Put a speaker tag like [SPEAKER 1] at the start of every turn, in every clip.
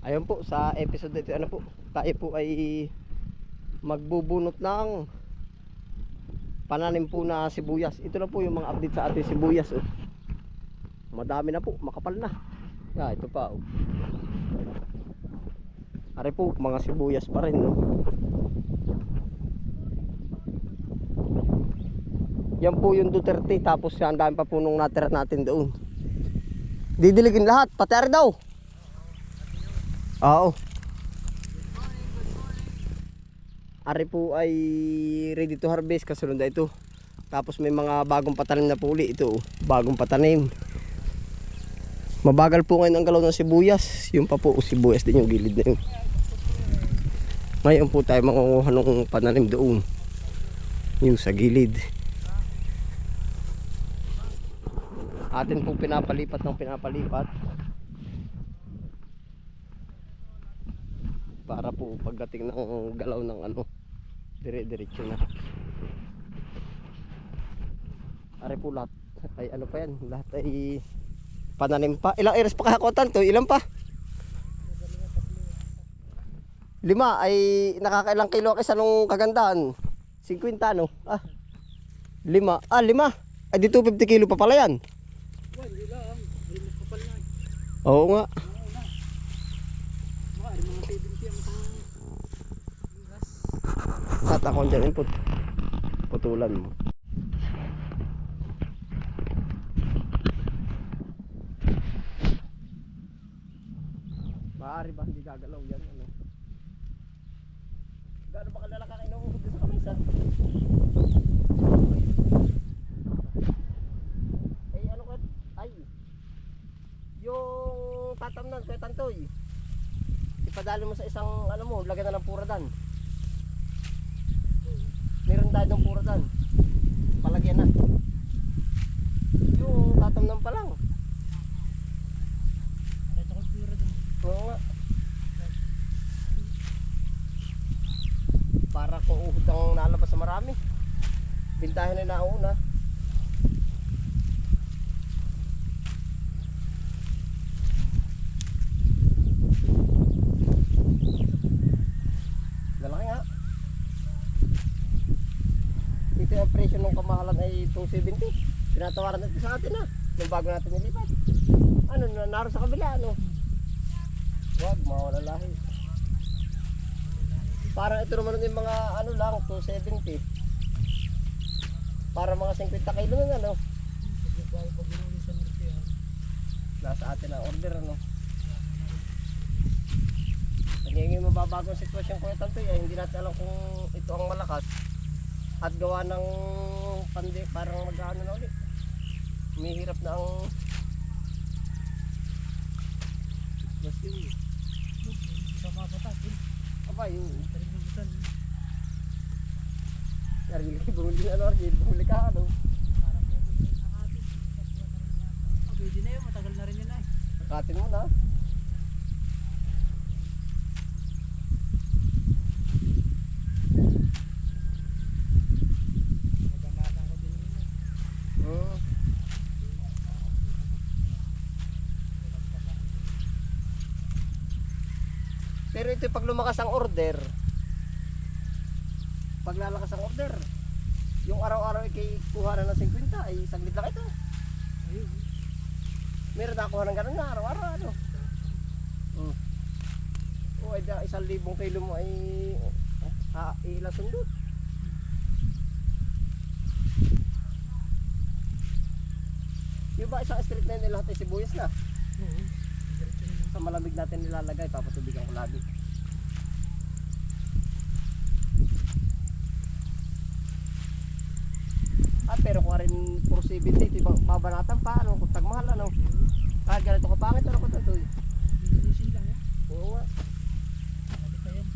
[SPEAKER 1] Ayun po, sa episode ito, ano po, tayo po ay magbubunot ng pananim po na sibuyas. Ito na po yung mga update sa ating sibuyas. Oh. Madami na po, makapal na. Ito pa. Oh. Are po, mga sibuyas pa rin. No? Yan po yung Duterte, tapos ang dami pa punong natira natin doon. Didiligin lahat, pati are daw. Oo. Ari po ay ready to harvest, kasunod na ito. Tapos may mga bagong patanim na puli ito. Bagong patanim. Mabagal po ngayon ang galaw ng sibuyas. Yung pa po, sibuyas din yung gilid na yun. Ngayon po tayo mangunguha ng pananim doon. Yung sa gilid. Atin po pinapalipat ng pinapalipat. Para po pagdating ng galaw ng ano, dire-diretso na. Are po lahat ay ano pa yan, lahat ay pananim pa. Ilang eres pa kahakotan to? Ilan pa? 5 ay nakakailang kilo kasi anong kagandahan? 50 no? 5. 5. Ay di 250 kilo pa pala yan.
[SPEAKER 2] Hindi lang, hindi makapal na.
[SPEAKER 1] Oo nga. At ako dyan input. Putulan mo. Maaari ba hindi gagalaw yan? Ano? Gaano ba kalala ka inuukod sa kamisa? Ay ano ka? Ay yung tatamnan kaya tantoy. Ipadali mo sa isang ano mo, lagyan na ng puradan. Meron tayo ng puradan. Palagyan na. Yung tatamnan pa lang. Oo nga. Para kung uhod ang nalabas sa marami. Bintahin na nauna. Lalaki nga. Ito yung presyo ng kamahalan ay 270. Pinatawaran natin sa atin na. Nung bago natin nilipat. Ano, naroon sa kabila ano. Wag, mawala lahi. Parang ito naman yung mga ano lang, 270. Para mga 50 kilo na ano. Nasa atin ang order ano. Nagiging mababagong sitwasyon ko ito ay hindi natin alam kung ito ang malakas. At gawa ng pandi, parang mag-ano na ulit. Umihirap na ang sitwasyon. Sama pa tayo. Aba yung taributan. Argil, bumuli ano Argil, bumuli ka ano. Parang pwede na natin. Pwede na yun, matagal na rin yun ay. Nakatin mo na. Nagamatan ko din yun. Pero ito pag lumakas ang order, pag lalakas ang order, yung araw-araw ay kuha na ng 50 ay saglit lang ito. Meron na kuha ng ganun na araw-araw ano. O ay 1,000 kilo mo ay ilang sundot. Yung ba isang street na yun lahat ay sibuyas na? Sa malamig natin nilalagay, papatubigan ko lagi. Pero kung rin 470, ito babanatan pa, ano, kung tagmahal, ano. Kahit ganito kapangit, ano ko ito? Dinisin lang yan. Oo nga. Pwede pa yan.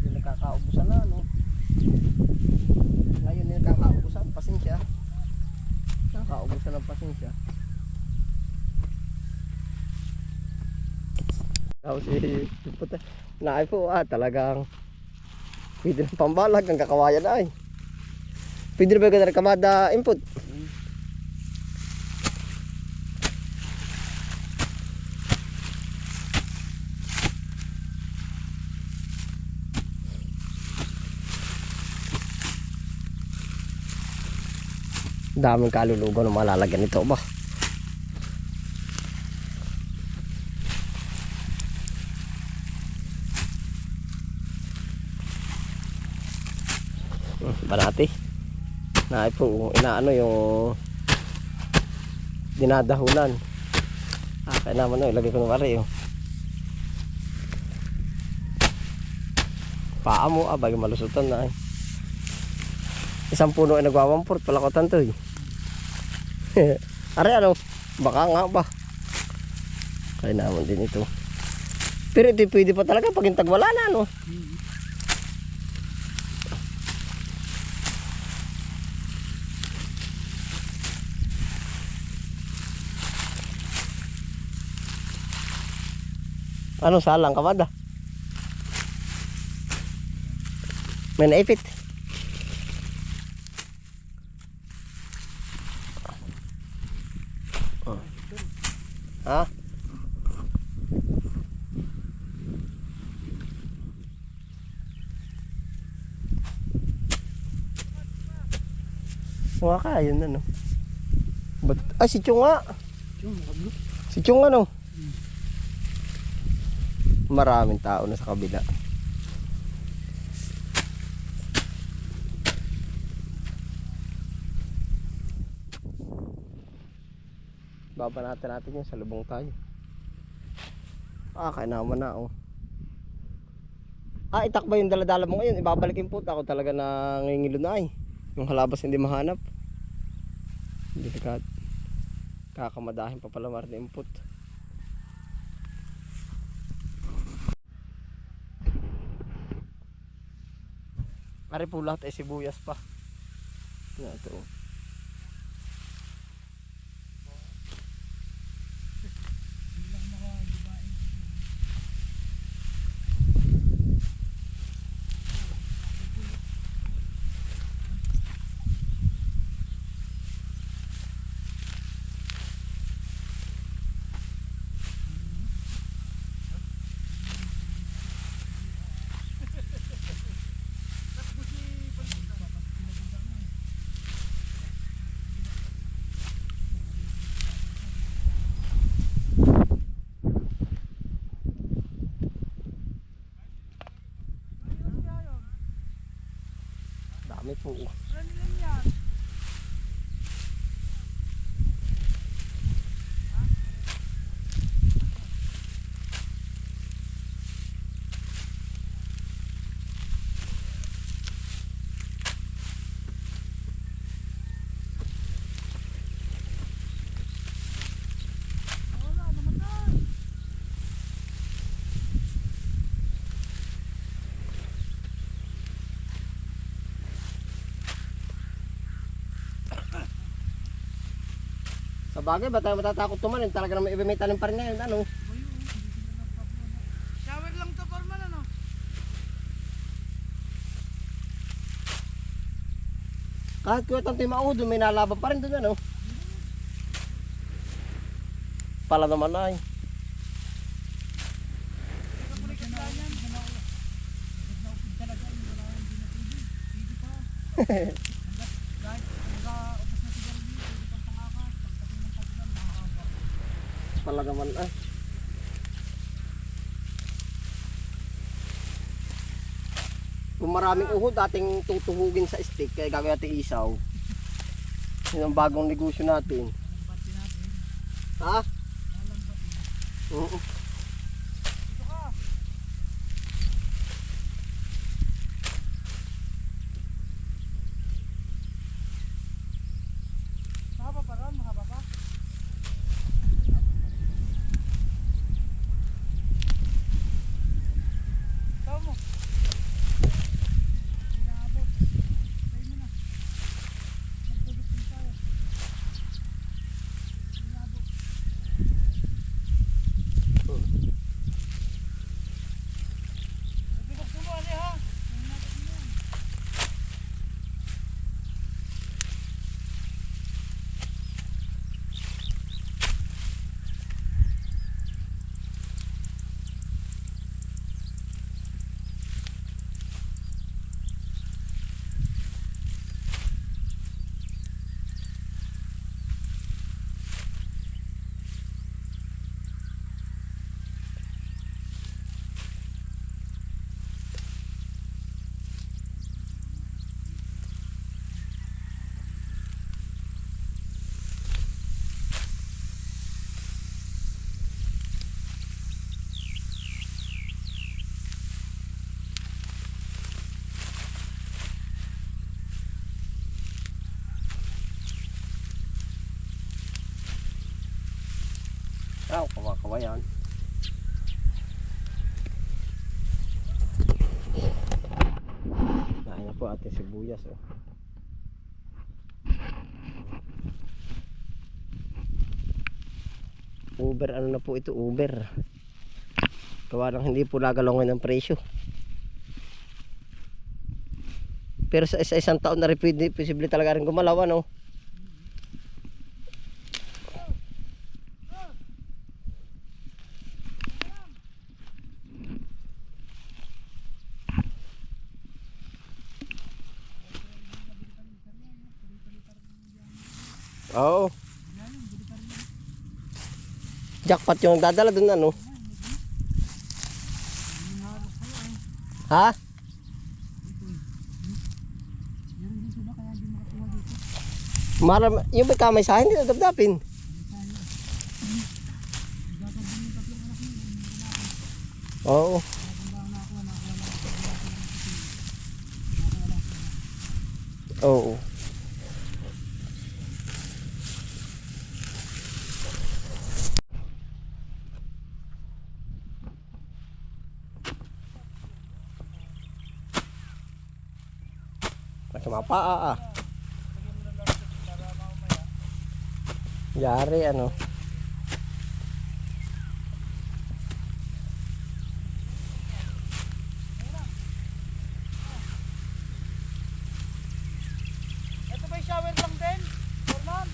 [SPEAKER 1] Yung nagkakaubusan na, ano. Ngayon yung nagkakaubusan, pasensya. Nakakaubusan ng pasensya. Tapos puta, naay po talagang pwede ng pambalag ang kakawayan ay. Pwede na ba yung kamada input? Daming kalulugo na malalagyan nito ba. Banati. Na po inaano yung dinadahulan. Kaya naman ilagay ko ng wari oh. Paa mo bagay malusutan na eh. Isang puno ay nagwawamport pala ko tanto eh. Are ano, baka nga ba. Kaya naman din ito. Pero ito pwede pa talaga pag intag wala na no. Ano salang ka ba da? May naipit. Oh. Ha? Mga kaya na no. Ay si Chong nga. Si Chong ano? Maraming tao na sa kabila. Babanatan natin yung salubong tayo. Kaya naman na oh. Itak ba yung daladala mo ngayon? Ibabalik yung puta ako talaga na ngingilo na ay. Yung halabas hindi mahanap. Hindi kakamadahin pa pala marin input. Ari po lahat ay sibuyas pa. Ito. Dami po. Sa bagay, ba tayo matatakot tumanin? Talaga naman may tanim pa rin ngayon, ano?
[SPEAKER 2] Shower lang to, Forman, ano?
[SPEAKER 1] Kahit kuya tanto yung maudo, may nalaban pa rin doon, ano? Pala naman ay. Pala naman ay. Kung maraming uhod, ating tutuhugin sa stick, kaya gagawin natin isaw. Yun ang bagong negosyo natin. Ha? Oo.
[SPEAKER 2] Mahaba pa ron, mahaba pa. Tawa mo. Inaabot. Tayo mo na. Magpuduksin tayo. Inaabot.
[SPEAKER 1] Ah, kawakawayan. Nahin na po ating sibuyas. Oh. Uber, ano na po ito? Uber. Gawa lang hindi po nagalungan ng presyo. Pero sa isang taon na rin posible talaga rin gumalaw, ano? Oo. Jackpot yung dadala dun, ano? Ha? Yung may kamay sa akin, hindi nadabdapin. Oo. Oo. Masama pa ah. Yari ano.
[SPEAKER 2] Ito ba yung shower lang din? Normal?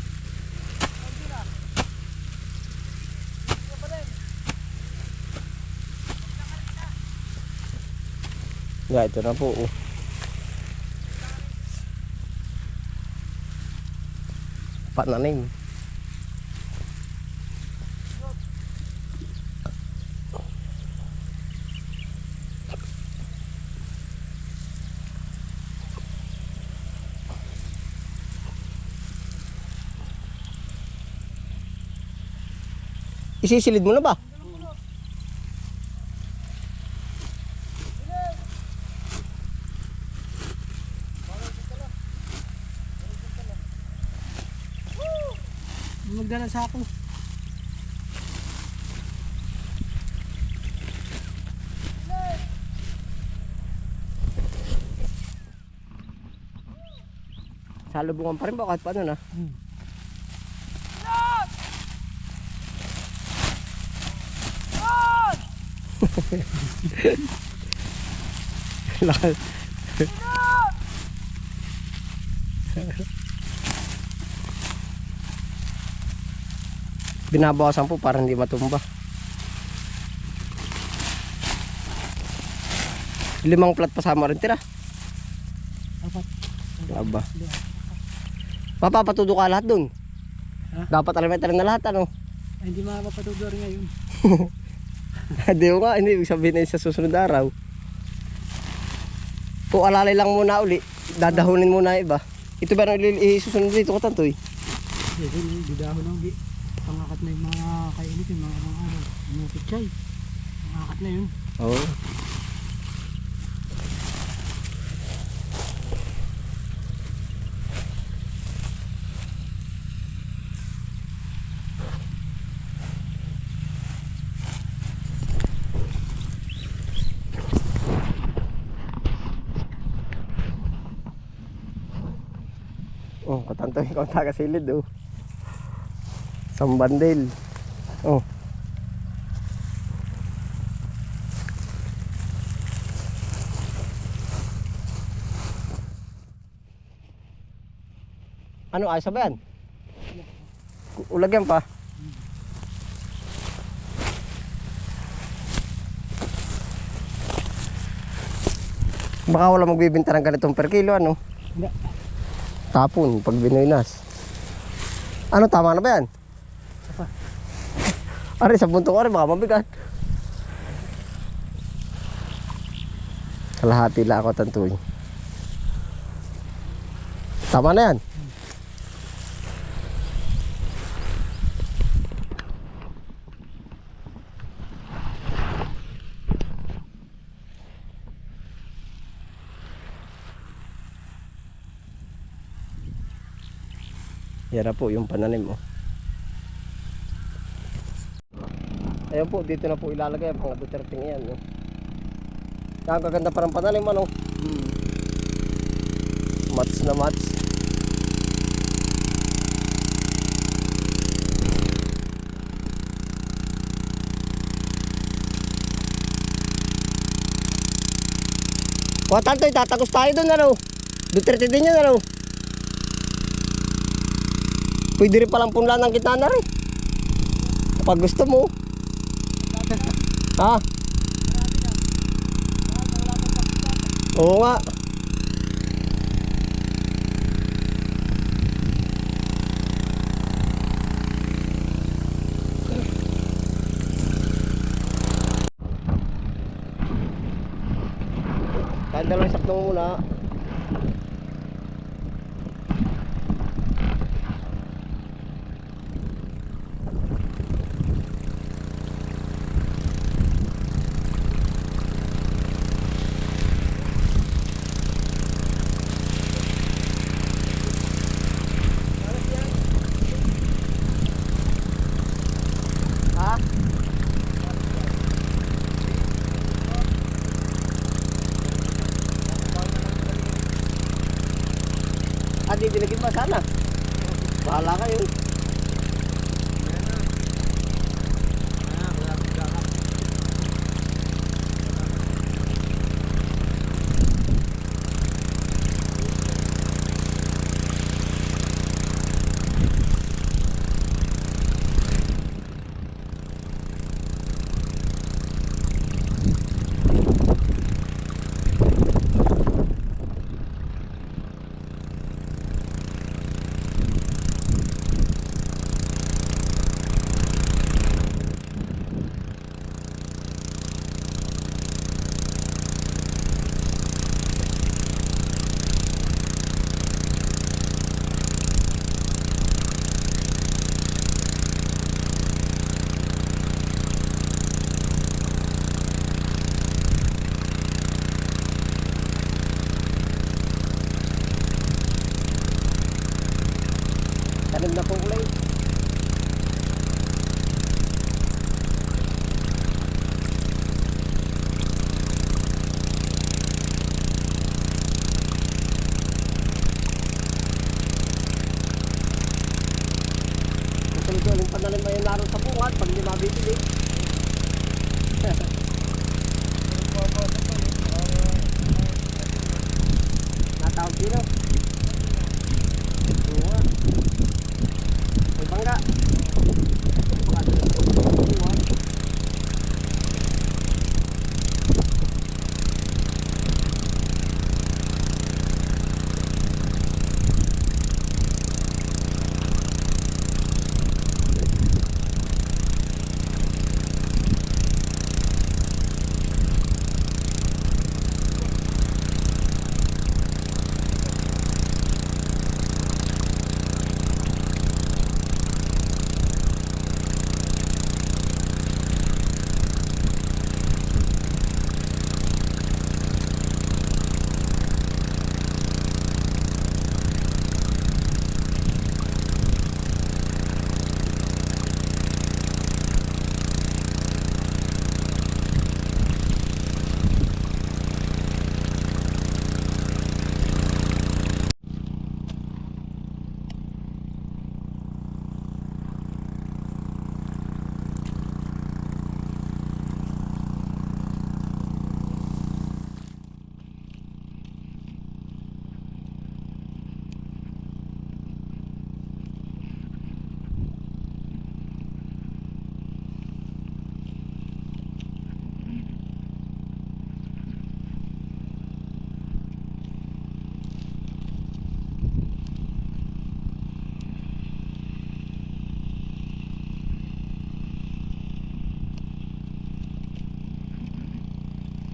[SPEAKER 2] Hindi na. Ito pa din.
[SPEAKER 1] Yeah, ito na po. Oh. Pananim. Isisilid mo na ba?
[SPEAKER 2] Magdala sa ako.
[SPEAKER 1] Salubungan pa rin ba kahit paano na? Lakal. Binabawasan po para hindi matumba. 5 plat pasama rin tira.
[SPEAKER 2] Apat.
[SPEAKER 1] Aba. Papapatudo ka lahat dun.
[SPEAKER 2] Ha?
[SPEAKER 1] Dapat elementary na lahat ano.
[SPEAKER 2] Ay, hindi makapatudor ngayon.
[SPEAKER 1] Hindi ko nga, hindi ibig sabihin na sa susunod araw. Kung alalay lang muna uli, dadahunin muna iba. Ito ba na isusunod dito ko tantoy?
[SPEAKER 2] Hindi, didahon lang. Pangakat na yung mga kainit, yung mga ano, yung pichay. Pangakat na yun.
[SPEAKER 1] Oo. Oh. Oh, katanto ikaw tagasilid oh. Sambandil. Oh. Ano ayos ba yan? Ulagyan pa. Baka wala magbibenta ng ganitong per kilo ano?
[SPEAKER 2] Hindi.
[SPEAKER 1] Tapon pag binoynas. Ano tama na ba yan?
[SPEAKER 2] Apa?
[SPEAKER 1] Ari sa bunto ko rin baka mabigat. Kalahati lang ako tantuy. Tama na yan. Yan na po yung pananim mo. Ayan po, dito na po ilalagay ang mga Duterte yan. No? Nakakaganda parang panalim ano. Mats na mats. O tanto, tatagos tayo doon ano. Duterte din yan ano. Pwede rin palang punla ng kita na rin. Kapag gusto mo. Ha? Oo nga. Kahit dalawang saktong muna. Ha? Didiligin ba sana? Bahala kayo. Tanim na po ulay. Tuloy-tuloy panalim ba yung naroon sa bungat pag hindi mabibili. Natawag dito. Oo nga. May bangga.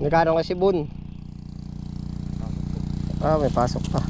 [SPEAKER 1] Nagkano nga si Bun? Ah, may pasok pa.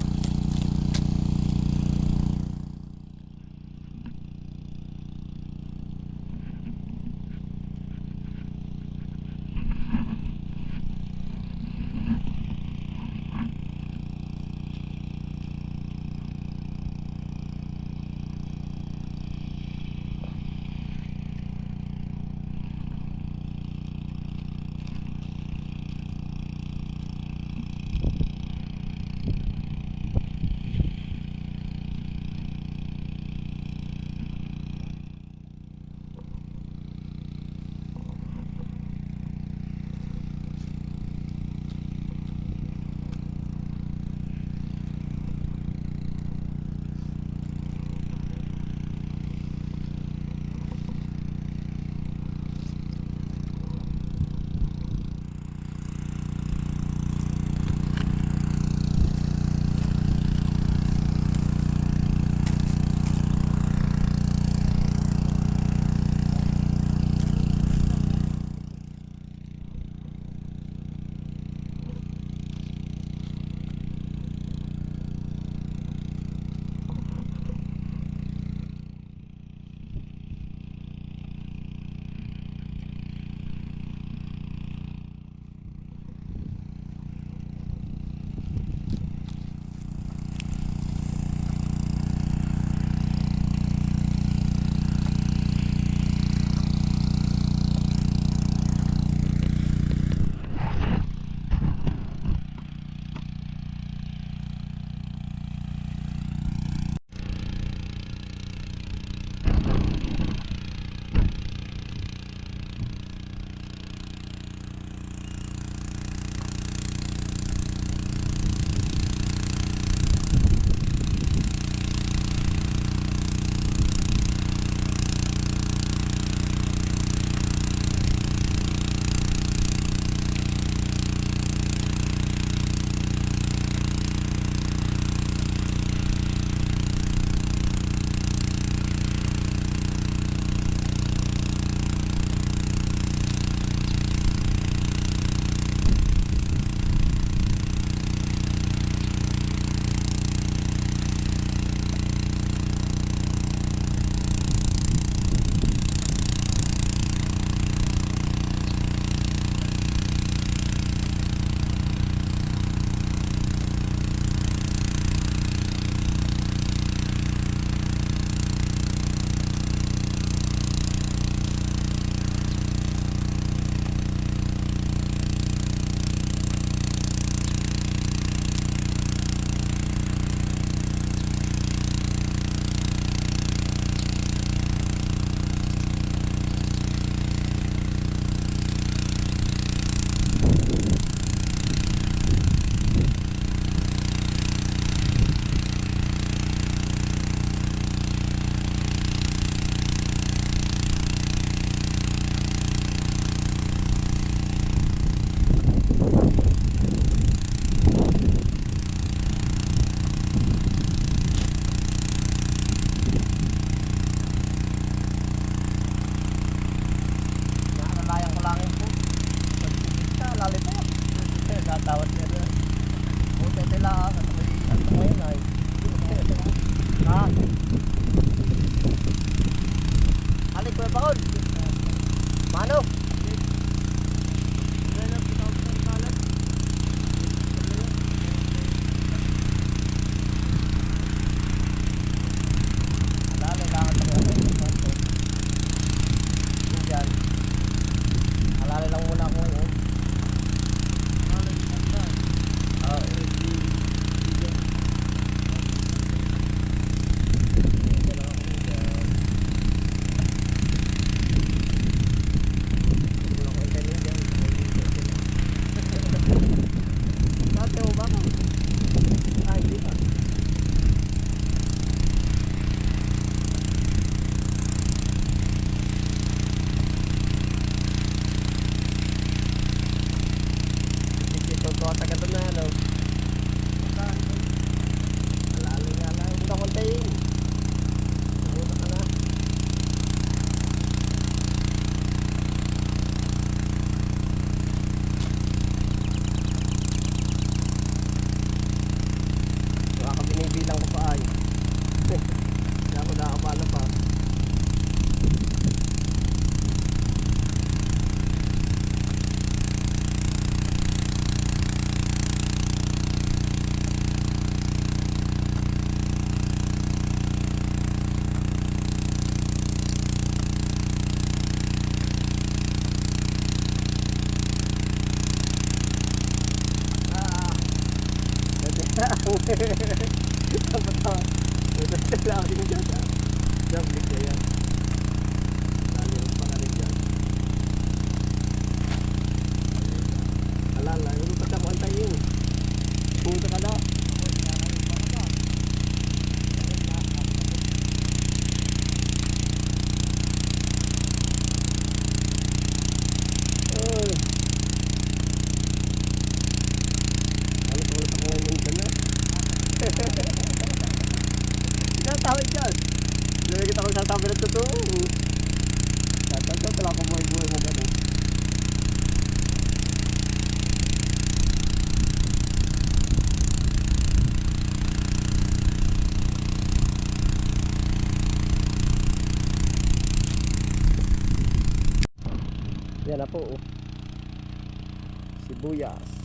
[SPEAKER 1] salita. Natawad niya na. Buti nila ako. Ano ngayon ay. Ha? Alik ko ba? Mano? Alala lang muna ako ngayon. Dati mo ba ka? Ay, hindi pa. Dito ko sa gato na ano. Alala nga lang. Hindi ako kontayin. Pumunta ka na. Baka binibilang ko pa ay. Hindi ako nakakabala pa. Ito lang yung dyan. Diyan, big na yan. Lalo yung pangalit dyan. Alala, yung pa ka antayin. Pumunta ka na. Tawid dyan. Hindi kita kung sasabi ng totoo. Tatagod, wala akong buhay-buhay mo gano'n. Yan na po. Sibuyas.